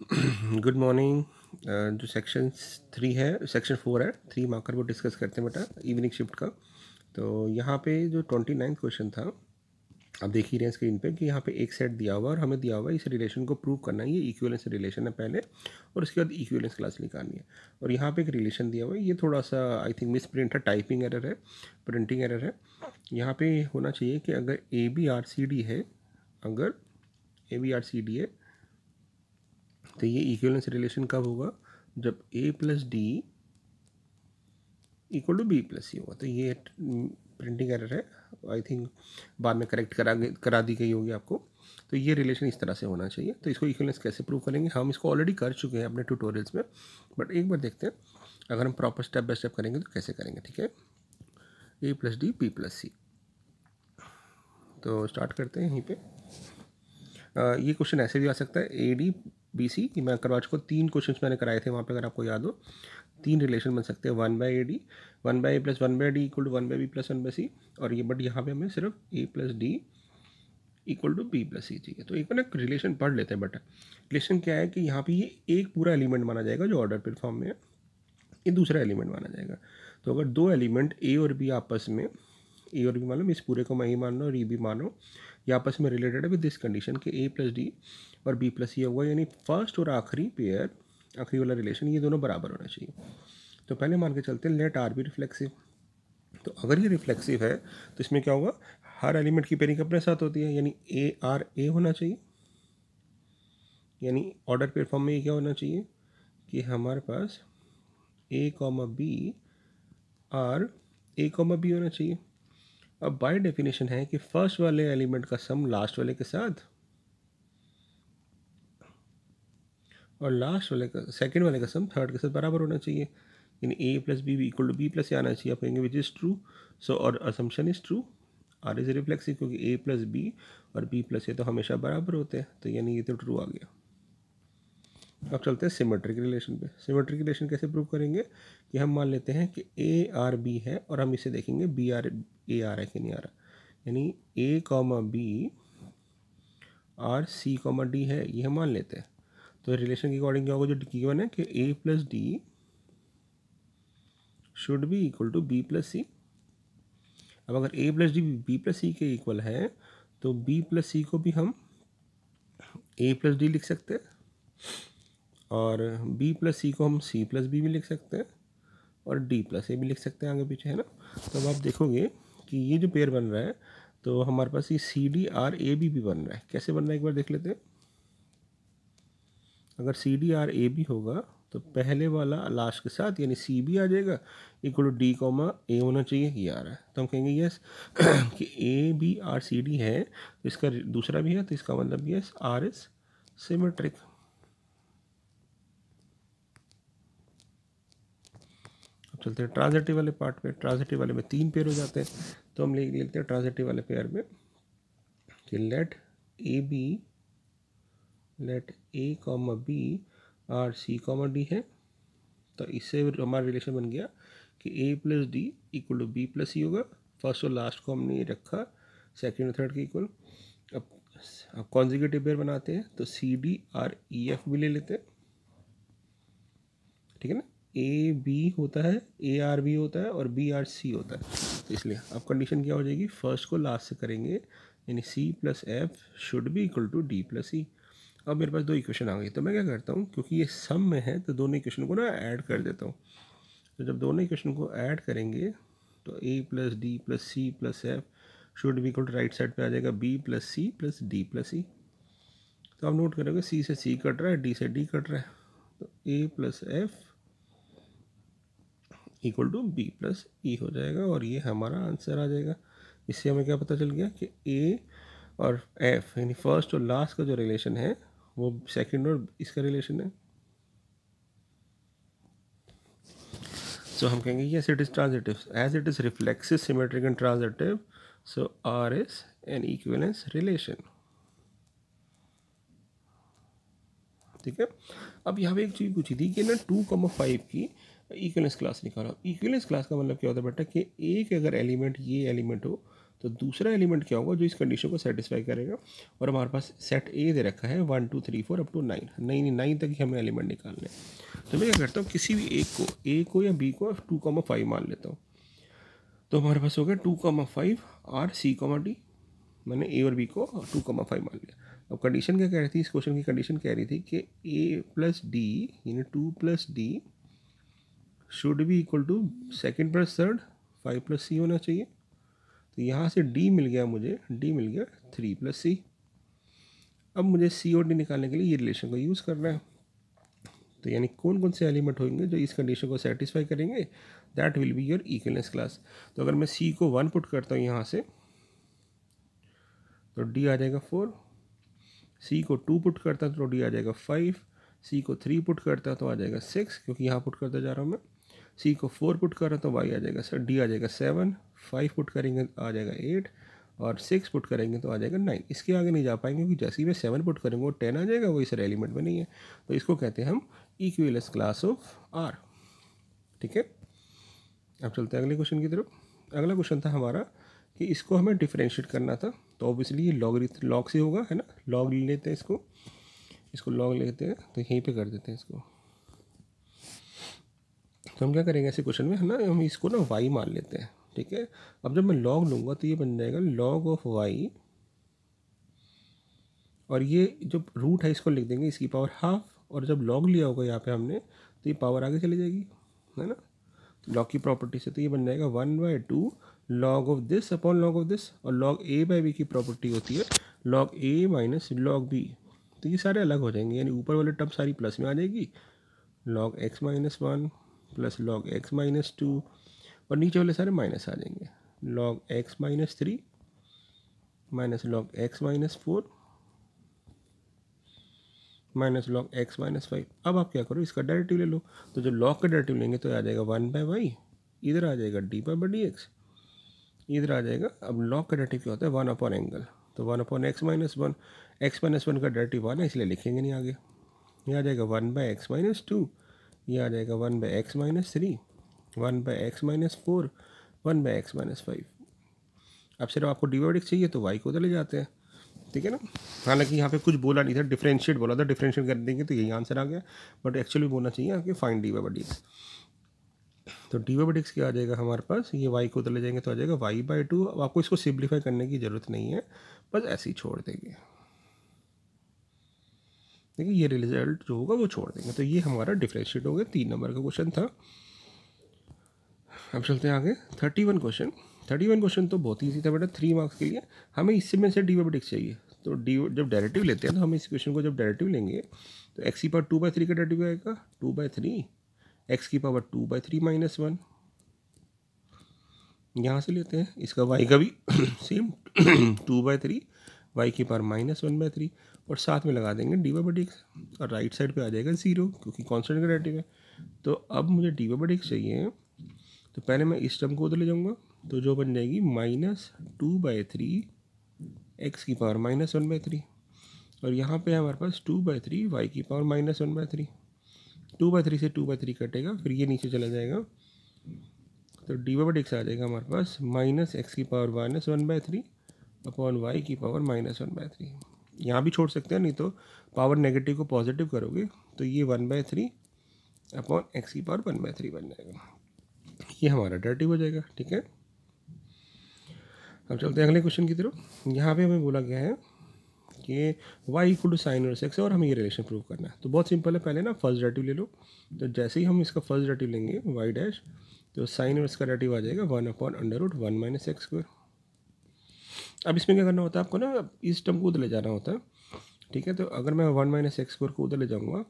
Good morning. जो section 3 है, section 4 है, 3 मार्कर वो डिस्कस करते हैं बेटा इवनिंग शिफ्ट का। तो यहाँ पे जो 29 क्वेश्चन था, आप देख ही रहे हैं स्क्रीन पे कि यहाँ पे एक सेट दिया हुआ और हमें दिया हुआ इस रिलेशन को प्रूव करना है। ये इक्विवेलेंस रिलेशन है पहले, और उसके बाद इक्विवेलेंस क्लास निकालनी है। और यहाँ पे एक रिलेशन दिया हुआ है, ये थोड़ा सा आई थिंक मिस प्रिंट है, टाइपिंग एरर है, प्रिंटिंग एरर है। यहाँ पे होना चाहिए कि अगर A B R C D है, अगर A B R C D है तो ये इक्विवेलेंस रिलेशन कब होगा? जब a plus D equal to B plus C होगा। तो ये प्रिंटिंग एरर है, आई थिंक बाद में करेक्ट करा दी गई होगी आपको। तो ये रिलेशन इस तरह से होना चाहिए। तो इसको इक्विवेलेंस कैसे प्रूव करेंगे? हम इसको ऑलरेडी कर चुके हैं अपने ट्यूटोरियल्स में, बट एक बार देखते हैं अगर हम प्रॉपर स्टेप बाय स्टेप करेंगे तो कैसे करेंगे। ठीक है, a plus D B plus C. तो स्टार्ट करते हैं यहीं पे। ये क्वेश्चन ऐसे भी आ सकता है, ए डी बी सी, कि मैं करवा चुका 3 क्वेश्चन मैंने कराए थे वहाँ पे, अगर आपको याद हो। 3 रिलेशन बन सकते हैं, 1/AD, 1/A plus 1/D equal to 1/B plus 1/C। और ये बट यहाँ पे हमें सिर्फ a plus D equal to B plus C चाहिए। तो एक बार ना रिलेशन पढ़ लेते हैं। बट रिलेशन क्या है कि यहाँ पे ये एक पूरा एलिमेंट माना जाएगा जो ऑर्डर पेयर फॉर्म में है, ये दूसरा एलिमेंट माना जाएगा। तो अगर 2 एलिमेंट ए और बी आपस में, ए और बी मान लो, इस पूरे को मैं ए मान लो और ई बी मानो, ये आपस में रिलेटेड है विद दिस कंडीशन कि ए प्लस डी और बी प्लस सी होगा, यानी फर्स्ट और आखिरी पेयर, आखिरी वाला रिलेशन, ये दोनों बराबर होना चाहिए। तो पहले मान के चलते हैं लेट आर बी रिफ्लेक्सिव। तो अगर ये रिफ्लेक्सिव है तो इसमें क्या होगा? हर एलिमेंट की पेयरिंग अपने साथ होती है, यानी ए आर ए होना चाहिए। यानी ऑर्डर पेयर फॉर्म में ये क्या होना चाहिए कि हमारे पास A comma B R A comma B होना चाहिए। अब बाय डेफिनेशन है कि फर्स्ट वाले एलिमेंट का सम लास्ट वाले के साथ, और लास्ट वाले का, सेकंड वाले का सम थर्ड के साथ बराबर होना चाहिए। यानी A plus B equal to B plus आना चाहिए। आप कहेंगे विच इज़ ट्रू। सो और assumption is true, R is reflexive, क्योंकि ए प्लस बी और बी प्लस ए तो हमेशा बराबर होते हैं। तो यानी ये तो ट्रू आ गया। अब चलते हैं सिमेट्रिक रिलेशन पे। सिमेट्रिक रिलेशन कैसे प्रूव करेंगे कि हम मान लेते हैं कि ए आर बी है और हम इसे देखेंगे बी आर ए आ रहा है कि नहीं आ रहा। यानी A comma B R C comma D है, ये हम मान लेते हैं। तो रिलेशन के अकॉर्डिंग क्या होगा? जो गिवन है कि A plus D should be equal to B plus C. अब अगर A plus D B plus C के इक्वल है तो बी प्लस सी को भी हम ए प्लस डी लिख सकते हैं, और बी प्लस सी को हम सी प्लस बी भी लिख सकते हैं, और डी प्लस ए भी लिख सकते हैं आगे पीछे, है ना। तो अब आप देखोगे कि ये जो पेयर बन रहा है, तो हमारे पास ये C D R A B बन रहा है। कैसे बन रहा है एक बार देख लेते हैं। अगर C D R A B होगा तो पहले वाला लास्ट के साथ, यानी सी बी आ जाएगा इक्वल टू डी कॉमा ए होना चाहिए, ये आ रहा है। तो हम कहेंगे यस कि A B R C D है, तो इसका दूसरा भी है, तो इसका मतलब यस आर इज सिमेट्रिक। अब चलते हैं ट्रांजिटिव वाले पार्ट पे। ट्रांजिटिव वाले में 3 पेयर हो जाते हैं, तो हम लिख लेते हैं ट्रांजिटिव वाले पेयर में कि let A comma B R C comma D है। तो इससे हमारा रिलेशन बन गया कि A plus D equal to B plus C होगा। फर्स्ट और लास्ट को हमने रखा सेकेंड और थर्ड के इक्वल। अब कॉन्जिक्यूटिव पेयर बनाते हैं, तो C D R E F भी ले लेते हैं, ठीक है ना। ए बी होता है, ए आर बी होता है, और बी आर सी होता है। तो इसलिए अब कंडीशन क्या हो जाएगी? फर्स्ट को लास्ट से करेंगे, यानी C plus F should be equal to D plus C. अब मेरे पास 2 इक्वेशन आ गई, तो मैं क्या करता हूँ, क्योंकि ये सम में है तो दोनों इक्वेशन को ना ऐड कर देता हूँ। तो जब दोनों इक्वेशन को ऐड करेंगे तो A plus D plus C plus F should be equal to right side पे आ जाएगा B plus C plus D plus C. तो आप नोट करोगे सी से सी कट रहा है, डी से डी कट रहा है, तो A plus F equal to B plus E हो जाएगा, और ये हमारा आंसर आ जाएगा। इससे हमें क्या पता चल गया कि ए और एफ यानी फर्स्ट और लास्ट का जो रिलेशन है वो सेकंड और इसका रिलेशन है। सो हम कहेंगे yes it is transitive as it is reflexive symmetric and transitive, so R is an equivalence relation. ठीक है। अब यहाँ पे एक चीज़ पूछी थी कि ना 2,5 की इक्विवेलेंस क्लास निकालो। इक्विवेलेंस क्लास का मतलब क्या होता है बेटा कि एक अगर एलिमेंट ये एलिमेंट हो तो दूसरा एलिमेंट क्या होगा जो इस कंडीशन को सेटिस्फाई करेगा। और हमारे पास सेट ए दे रखा है 1 2 3 4 अप टू 9, नहीं 9 तक ही हमें एलिमेंट निकालने हैं। तो मैं क्या करता हूँ, किसी भी एक को, ए को या बी को 2,5 मान लेता हूँ। तो हमारे पास हो गया 2,5 आर सी डी, मैंने ए और बी को 2,5 मान लिया। अब कंडीशन क्या कह रही थी, इस क्वेश्चन की कंडीशन कह रही थी कि ए प्लस डी यानी 2 plus D should be equal to second plus third 5 plus C होना चाहिए। तो यहाँ से डी मिल गया मुझे, डी मिल गया 3 प्लस सी। अब मुझे सी और डी निकालने के लिए ये रिलेशन को यूज़ करना है। तो यानी कौन कौन से एलिमेंट होंगे जो इस कंडीशन को सेटिस्फाई करेंगे, that will be your equivalence class. तो अगर मैं सी को 1 पुट करता हूँ यहाँ से, तो डी आ जाएगा 4, सी को 2 पुट करता तो डी आ जाएगा 5, सी को 3 पुट करता तो आ जाएगा 6, क्योंकि यहाँ पुट करता जा रहा हूँ मैं। सी को 4 पुट कर रहा तो वाई आ जाएगा सर, डी आ जाएगा 7, 5 पुट करेंगे तो आ जाएगा 8, और 6 पुट करेंगे तो आ जाएगा 9। इसके आगे नहीं जा पाएंगे क्योंकि जैसे ही मैं 7 पुट करेंगे वो 10 आ जाएगा, वही सर एलिमेंट में नहीं है। तो इसको कहते हैं हम इक्विवेलेंस क्लास ऑफ आर। ठीक है, अब चलते हैं अगले क्वेश्चन की तरफ। अगला क्वेश्चन था हमारा कि इसको हमें डिफरेंशिएट करना था। तो ऑब्वियसली ये लॉग से होगा, है ना, लॉग ले लेते हैं इसको लॉग लेते हैं, तो यहीं पे कर देते हैं इसको। तो हम क्या करेंगे ऐसे क्वेश्चन में, है ना, हम इसको ना y मान लेते हैं। ठीक है, अब जब मैं लॉग लूँगा तो ये बन जाएगा लॉग ऑफ y, और ये जो रूट है इसको लिख देंगे इसकी पावर हाफ, और जब लॉग लिया होगा यहाँ पे हमने तो ये पावर आगे चली जाएगी, है ना, लॉग की प्रॉपर्टी से। तो ये बन जाएगा 1/2 log of this upon log of this, और लॉग ए बाई बी की प्रॉपर्टी होती है लॉग ए माइनस लॉग बी। तो ये सारे अलग हो जाएंगे, यानी ऊपर वाले टर्म सारी प्लस में आ जाएगी, log x minus 1 plus log x minus 2, और नीचे वाले सारे माइनस आ जाएंगे, log x minus 3 minus log x minus 4 minus log x minus 5। अब आप क्या करो, इसका डेरिवेटिव ले लो। तो जब लॉग का डेरिवेटिव लेंगे तो आ जाएगा 1/y, इधर आ जाएगा d/dx, इधर आ जाएगा। अब लॉग का डेरिवेटिव क्या होता है, 1 अपॉन एंगल, तो 1 upon x minus 1, x minus 1 का डेरिवेटिव 1 है इसलिए लिखेंगे नहीं आगे। ये आ जाएगा 1/x माइनस 2, ये आ जाएगा 1/x minus 3, 1/x minus 4, 1/x minus 5। अब सिर्फ आपको डी/x चाहिए तो y को उधर ले जाते हैं। ठीक है ना, हालांकि यहाँ पे कुछ बोला नहीं था, डिफरेंशिएट बोला था, डिफरेंशिएट कर देंगे तो यही आंसर आ गया, बट एक्चुअली बोलना चाहिए आपके फाइंड dy/dx। तो dy/dx क्या आ जाएगा हमारे पास, ये y को उधर ले जाएंगे तो आ जाएगा y/2। अब आपको इसको सिंप्लीफाई करने की ज़रूरत नहीं है, बस ऐसे ही छोड़ देंगे। देखिए ये रिजल्ट जो होगा वो छोड़ देंगे। तो ये हमारा डिफरेंशिएट हो गया, 3 नंबर का क्वेश्चन था। अब चलते हैं आगे 31 क्वेश्चन। 31 क्वेश्चन तो बहुत ईजी था बेटा, 3 मार्क्स के लिए। हमें इससे में से dy/dx चाहिए, तो डी जब डेरिवेटिव लेते हैं तो हम इस क्वेश्चन को जब डेरिवेटिव लेंगे तो x की पावर 2/3 का डेरिवेटिव आएगा 2/3, x की पावर 2/3 माइनस 1, यहाँ से लेते हैं इसका y का भी सेम 2/3, y की पावर माइनस 1/3, और साथ में लगा देंगे dy/dx, और राइट साइड पे आ जाएगा 0 क्योंकि कांस्टेंट का डेरिवेटिव है। तो अब मुझे dy/dx चाहिए, तो पहले मैं इस टर्म को उधर ले जाऊँगा, तो जो बन जाएगी -2/3 x की पावर -1/3, और यहाँ पे हमारे पास 2/3 y की पावर -1/3, 2/3 से 2/3 कटेगा, फिर ये नीचे चला जाएगा, तो dy/dx आ जाएगा हमारे पास -x की पावर -1/3 अपॉन y की पावर -1/3। यहाँ भी छोड़ सकते हैं, नहीं तो पावर नेगेटिव को पॉजिटिव करोगे तो ये 1/3 अपॉन x की पावर 1/3 बन जाएगा। ये हमारा डेरिवेटिव हो जाएगा। ठीक है, अब चलते हैं अगले क्वेश्चन की तरफ। यहाँ पे हमें बोला गया है कि y equal to sine inverse x है और हमें ये रिलेशन प्रूव करना है। तो बहुत सिंपल है, पहले ना फर्स्ट डेरिवेटिव ले लो। तो जैसे ही हम इसका फर्स्ट डेरिवेटिव लेंगे y डैश, तो साइन इनवर्स का डेरिवेटिव आ जाएगा 1/√1 माइनस एक्स स्क्वायर। अब इसमें क्या करना होता है आपको ना, इस टर्म को उधर ले जाना होता है। ठीक है, तो अगर मैं 1 माइनस एक्स स्क्वायर को उधर ले जाऊँगा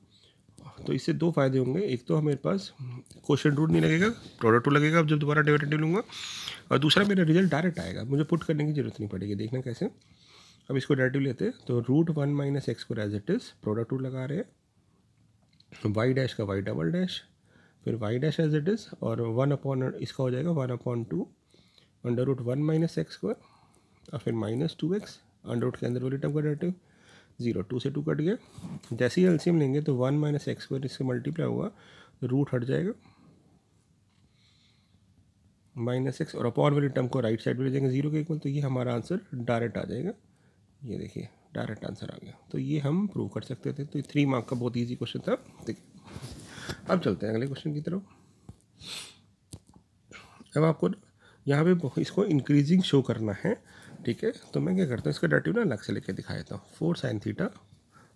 तो इससे 2 फायदे होंगे। एक तो मेरे पास क्वोशिएंट रूट नहीं लगेगा, प्रोडक्ट रूट लगेगा अब जब दोबारा डेरिवेटिव लूँगा, और दूसरा मेरा रिजल्ट डायरेक्ट आएगा, मुझे पुट करने की जरूरत नहीं पड़ेगी। देखना कैसे, अब इसको डेरिवेटिव लेते हैं, तो √1 minus X square as it is, product root लगा रहे हैं, y डैश का y डबल डैश, फिर y dash as it is, और 1 अपॉन इसका हो जाएगा 1/2 √1 माइनस एक्स स्क्वायर, और फिर -2x, अंडर के अंदर वाली टर्म का डेरिवेटिव 0, 2 से 2 कट गया। जैसे ही एलसीएम लेंगे तो 1 माइनस एक्स स्क्वायर इससे मल्टीप्लाई होगा, रूट हट जाएगा, -x और अपॉन वाली टर्म को राइट साइड में ले जाएंगे 0 के इक्वल, तो ये हमारा आंसर डायरेक्ट आ जाएगा। ये देखिए डायरेक्ट आंसर आ गया। तो ये हम प्रूव कर सकते थे। तो 3 मार्क का बहुत ईजी क्वेश्चन था। देखिए अब चलते हैं अगले क्वेश्चन की तरफ। अब आपको यहाँ पे इसको इंक्रीजिंग शो करना है, ठीक है। तो मैं क्या करता हूँ, इसका डेरिवेटिव ना अलग से लेके दिखा देता हूँ। 4 sin theta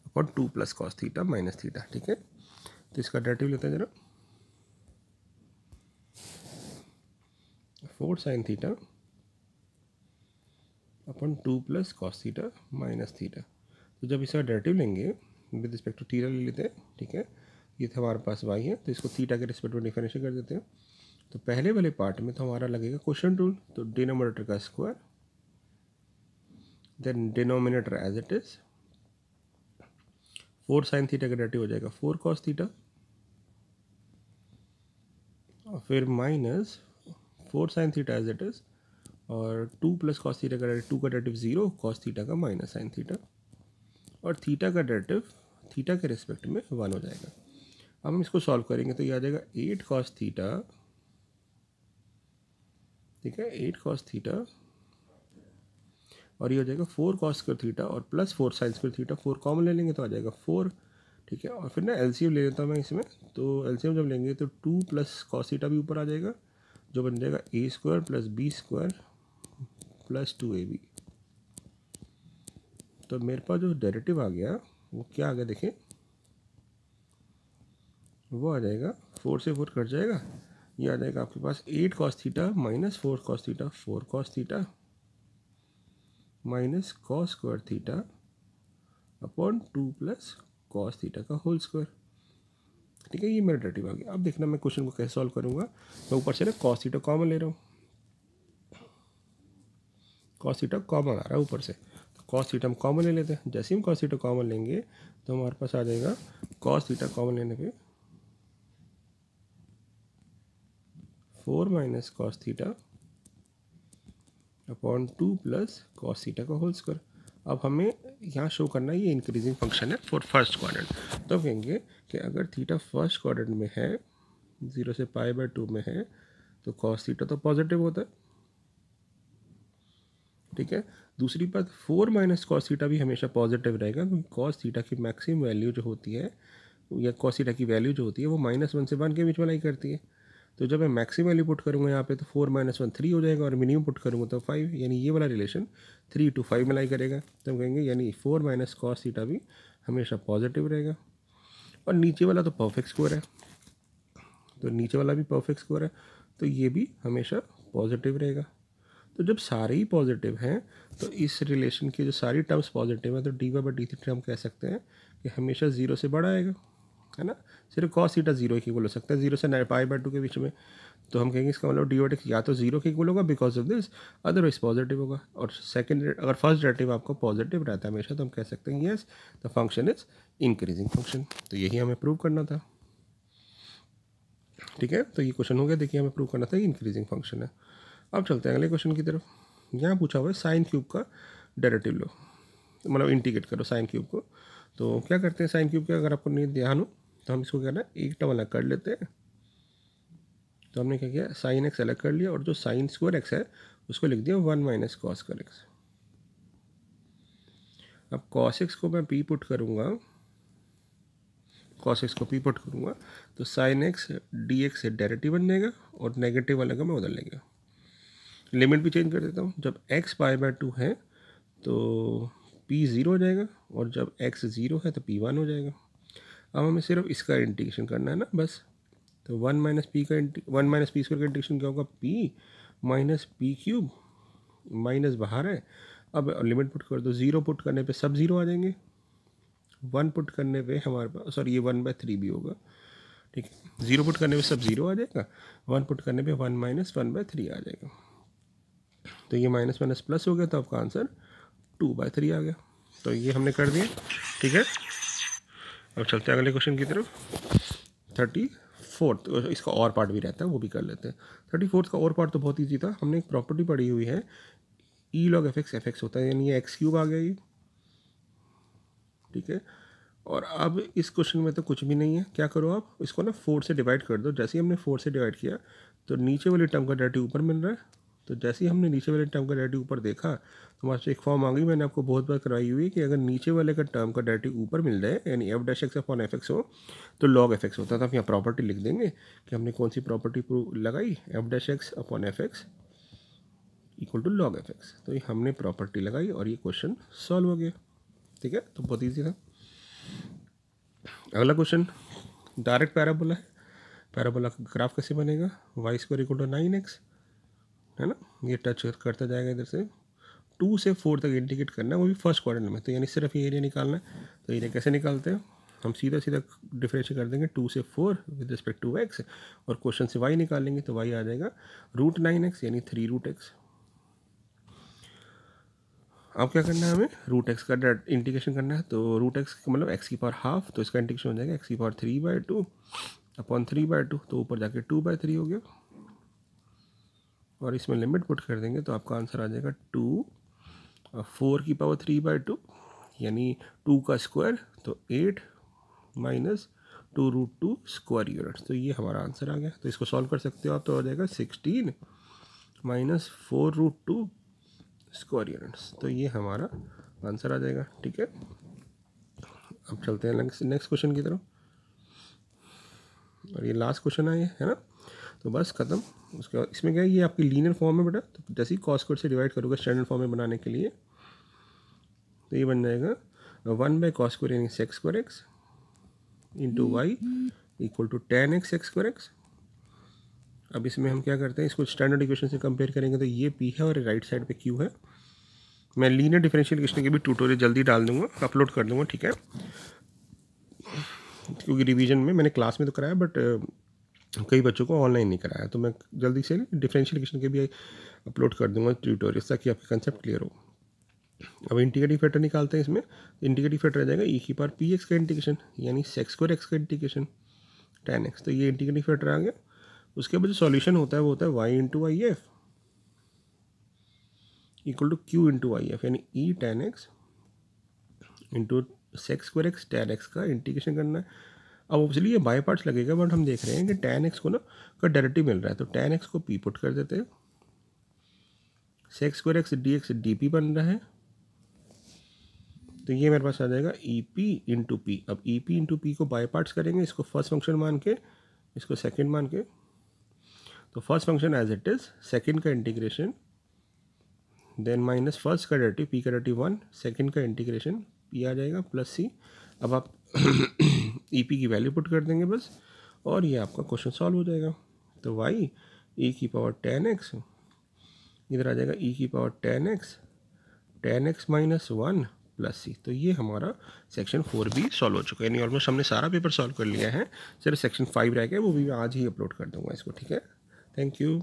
upon 2 + cos theta minus theta, ठीक है। तो इसका डेरिवेटिव लेते हैं जरा। 4 sin theta upon 2 + cos theta minus theta. तो जब इसका डेरिवेटिव लेंगे विद रिस्पेक्ट टू थीटा ले लेते हैं, ठीक है। ये तो हमारे पास y है, तो इसको थीटा के रिस्पेक्ट में डिफरेंशिएट कर देते हैं। तो पहले वाले पार्ट में तो हमारा लगेगा क्वेश्चन रूल, तो डिनोमिनेटर का square, then denominator as it is 4 sin theta का डेरिवेटिव हो जाएगा 4 cos थीटा, और फिर minus 4 sin theta as it is, और 2 + cos थीटा का डेरिवेटिव, 2 का डेरिवेटिव 0, cos थीटा का माइनस sin थीटा, और थीटा का डेरिवेटिव थीटा के रिस्पेक्ट में 1 हो जाएगा। अब हम इसको सॉल्व करेंगे तो ये आ जाएगा 8 cos थीटा, ठीक है, 8 cos थीटा, और ये हो जाएगा 4 cos स्क्वायर थीटा और plus 4 sin square theta. 4 common ले लेंगे तो आ जाएगा 4, ठीक है। और फिर ना एलसीएम ले लेता हूँ मैं इसमें, तो एलसीएम जब लेंगे तो 2 + cos थीटा भी ऊपर आ जाएगा, जो बन जाएगा a² + b² + 2ab। तो मेरे पास जो डेरिवेटिव आ गया वो क्या आ गया, देखिए वो आ जाएगा 4 से 4 कट जाएगा, ये आ जाएगा आपके पास 8 cos theta minus 4 cos theta, 4 cos theta minus cos square theta upon 2 + cos theta का होल स्क्वायर, ठीक है। ये मेरा डेरिवेटिव आ गया। अब देखना मैं क्वेश्चन को कैसे सॉल्व करूँगा। मैं ऊपर से ना cos थीटा कॉमन ले रहा हूँ, cos थीटा कॉमन आ रहा है ऊपर से, तो cos थीटा हम कॉमन ले लेते हैं। जैसे ही हम cos थीटा कॉमन लेंगे तो हमारे पास आ जाएगा cos थीटा कॉमन लेने पे 4 - cos theta upon 2 + cos theta का होल स्क्वायर। अब हमें यहाँ शो करना है ये इंक्रीजिंग फंक्शन है फॉर फर्स्ट क्वाड्रेंट। तो कहेंगे कि अगर थीटा फर्स्ट क्वाड्रेंट में है, 0 से π/2 में है, तो cos थीटा तो पॉजिटिव होता है, ठीक है। दूसरी बात 4 - cos थीटा भी हमेशा पॉजिटिव रहेगा, क्योंकि cos थीटा की मैक्सिमम वैल्यू जो होती है, या cos थीटा की वैल्यू जो होती है वो -1 से 1 के बीच में लाई करती है। तो जब मैं मैक्सिमम वैल्यू पुट करूँगा यहाँ पे तो 4 - 1 3 हो जाएगा, और मिनिमम पुट करूँगा तो 5, यानी ये वाला रिलेशन 3 to 5 में लाई करेगा। तो हम कहेंगे यानी 4 - cos थीटा भी हमेशा पॉजिटिव रहेगा। और नीचे वाला तो परफेक्ट स्क्वायर है, तो नीचे वाला भी परफेक्ट स्क्वायर है, तो ये भी हमेशा पॉजिटिव रहेगा। तो जब सारे ही पॉजिटिव हैं तो इस रिलेशन की जो सारी टर्म्स पॉजिटिव हैं, तो dy/dt हम कह सकते हैं कि हमेशा 0 से बड़ा आएगा, है ना। सिर्फ cos थीटा 0 के इक्वल हो सकता है, 0 से π/2 के बीच में। तो हम कहेंगे इसका मतलब dy या तो 0 के इक्वल होगा because of this, otherwise positive होगा। और सेकंड, अगर फर्स्ट डेरिवेटिव आपको पॉजिटिव रहता है हमेशा, तो हम कह सकते हैं yes the function is increasing function. तो यही हमें प्रूव करना था, ठीक है। तो ये क्वेश्चन हो गया। देखिए हमें प्रूव करना था इंक्रीजिंग फंक्शन है। अब चलते हैं अगले क्वेश्चन की तरफ। यहाँ पूछा हुआ है साइन क्यूब का डेरिवेटिव लो, मतलब इंटीग्रेट करो साइन क्यूब को। तो क्या करते हैं साइन क्यूब का, अगर आपको नहीं ध्यान हो तो हम इसको क्या ना एक टर्म अलग कर लेते हैं। तो हमने क्या किया, साइन एक्स अलग कर लिया, और जो साइन स्क्वायर एक्स है उसको लिख दिया 1 - cos स्क्वायर एक्स। अब cos एक्स को मैं पी पुट करूँगा, cos एक्स को पी पुट करूँगा तो साइन एक्स डी एक्स से डेरिवेटिव बन जाएगा, और नेगेटिव वाले का मैं उधर लेंगे। लिमिट भी चेंज कर देता हूँ। जब x π/2 है तो p 0 हो जाएगा, और जब x 0 है तो p 1 हो जाएगा। अब हमें सिर्फ इसका इंटीग्रेशन करना है ना, बस। तो 1 - p का 1 - p स्क्वायर का इंटीग्रेशन क्या होगा, p - p³ माइनस बाहर है। अब लिमिट पुट कर दो, 0 पुट करने पे सब 0 आ जाएंगे, 1 पुट करने पे हमारे पास, सॉरी ये 1/3 भी होगा, ठीक है। 0 पुट करने पे सब 0 आ जाएगा, 1 पुट करने पे 1 - 1/3 आ जाएगा। तो ये माइनस माइनस प्लस हो गया, तो आपका आंसर 2/3 आ गया। तो ये हमने कर दिया, ठीक है। अब चलते हैं अगले क्वेश्चन की तरफ। 34th, इसका और पार्ट भी रहता है, वो भी कर लेते हैं। 34th का और पार्ट तो बहुत ईजी था। हमने एक प्रॉपर्टी पढ़ी हुई है ई लॉग fx होता है, यानी ये x³ आ गया ये, ठीक है। और अब इस क्वेश्चन में तो कुछ भी नहीं है, क्या करो आप इसको ना 4 से डिवाइड कर दो। जैसे ही हमने 4 से डिवाइड किया तो नीचे वाले टर्म का डेरिवेटिव ऊपर मिल रहा है। तो जैसे ही हमने नीचे वाले टर्म का डेरिवेटिव ऊपर देखा तो हमारे पास एक फॉर्म आ गई, मैंने आपको बहुत बार करवाई हुई है कि अगर नीचे वाले का टर्म का डेरिवेटिव ऊपर मिल जाए यानी F dash X upon F x हो तो लॉग एफ एक्स होता था। आप यहाँ प्रॉपर्टी लिख देंगे कि हमने कौन सी प्रॉपर्टी लगाई, F dash X upon F X equal to log F X. तो ये हमने प्रॉपर्टी लगाई और ये क्वेश्चन सॉल्व हो गया। ठीक है, तो बहुत ईजी था। अगला क्वेश्चन डायरेक्ट पैराबोला है। पैराबोला का ग्राफ कैसे बनेगा, Y square equal to 9x है ना, ये टच करता जाएगा इधर से 2 से 4 तक इंडिकेट करना है, वो भी फर्स्ट क्वाड्रेंट में। तो यानी सिर्फ ये एरिया निकालना है। तो एरिया कैसे निकालते हैं, हम सीधा सीधा डिफरेंशिएट कर देंगे 2 से 4 विद रिस्पेक्ट टू x और क्वेश्चन से y निकालेंगे तो y आ जाएगा √9x यानी 3√x। अब क्या करना है, हमें √x का इंटीग्रेशन करना है। तो √x का मतलब x की पावर हाफ, तो इसका इंटीग्रेशन हो जाएगा x की पावर 3/2 अपॉन 3/2, तो ऊपर जाके 2/3 हो गया और इसमें लिमिट पुट कर देंगे तो आपका आंसर आ जाएगा 2 और 4 की पावर 3/2 यानी 2 का स्क्वायर तो 8 माइनस 2√2 स्क्वायर यूनिट्स। तो ये हमारा आंसर आ गया। तो इसको सॉल्व कर सकते हो आप, तो हो जाएगा 16 माइनस 4√2 स्क्वायर यूनिट्स। तो ये हमारा आंसर आ जाएगा। ठीक है, अब चलते हैं नेक्स्ट क्वेश्चन की तरफ और ये लास्ट क्वेश्चन है ना, तो बस ख़त्म। उसके बाद इसमें क्या है, ये आपकी लीनियर फॉर्म है बेटा, तो जैसे ही कॉस स्क्वायर से डिवाइड करोगे स्टैंडर्ड फॉर्म में बनाने के लिए तो ये बन जाएगा 1/cos स्क्वायर यानी sec square X into Y equal to tan x sec square X. अब इसमें हम क्या करते हैं, इसको स्टैंडर्ड इक्वेशन से कंपेयर करेंगे तो ये p है और राइट साइड पे q है। मैं लीनियर डिफरेंशियल इक्वेशन के भी ट्यूटोरियल जल्दी डाल दूंगा, अपलोड कर दूंगा। ठीक है, क्योंकि रिवीजन में मैंने क्लास में तो कराया बट कई बच्चों को ऑनलाइन नहीं कराया, तो मैं जल्दी से डिफरेंशियल इक्वेशन के भी अपलोड कर दूंगा ट्यूटोरियल ताकि आपके कंसेप्ट क्लियर हो। अब इंटीग्रेटिव फैक्टर निकालते हैं। इसमें इंटीग्रेटिव फैक्टर आ जाएगा e की पावर px का इंटीग्रेशन यानी सेक्स स्क्वायर एक्स का इंटीग्रेशन tan x। तो ये इंटीग्रेटिव फैक्टर आ गया। उसके बाद जो सॉल्यूशन होता है वो होता है y into I F equal to q into I F यानी e tan x into sec square X tan x का इंटीग्रेशन करना है। अब ऑब्वियसली ये बाय पार्ट्स लगेगा बट हम देख रहे हैं कि tan x को ना का डेरिवेटिव मिल रहा है, तो tan x को p पुट कर देते हैं, sex square x dx dp बन रहा है। तो ये मेरे पास आ जाएगा ई पी इंटू पी। अब ई पी इंटू पी को बाय पार्ट्स करेंगे, इसको फर्स्ट फंक्शन मान के इसको सेकंड मान के। तो first function as it is, second का इंटीग्रेशन देन माइनस फर्स्ट का डेरिवेटिव पी का डेरिवेटिव 1, सेकंड का इंटीग्रेशन पी आ जाएगा प्लस सी। अब आप ई पी की वैल्यू पुट कर देंगे बस और ये आपका क्वेश्चन सॉल्व हो जाएगा। तो वाई ई की पावर tan x इधर आ जाएगा e की power tan x minus 1 plus C. तो ये हमारा सेक्शन 4 भी सॉल्व हो चुका है, यानी ऑलमोस्ट हमने सारा पेपर सॉल्व कर लिया है। सिर्फ सेक्शन 5 रह गया, वो भी आज ही अपलोड कर दूंगा इसको। ठीक है, थैंक यू।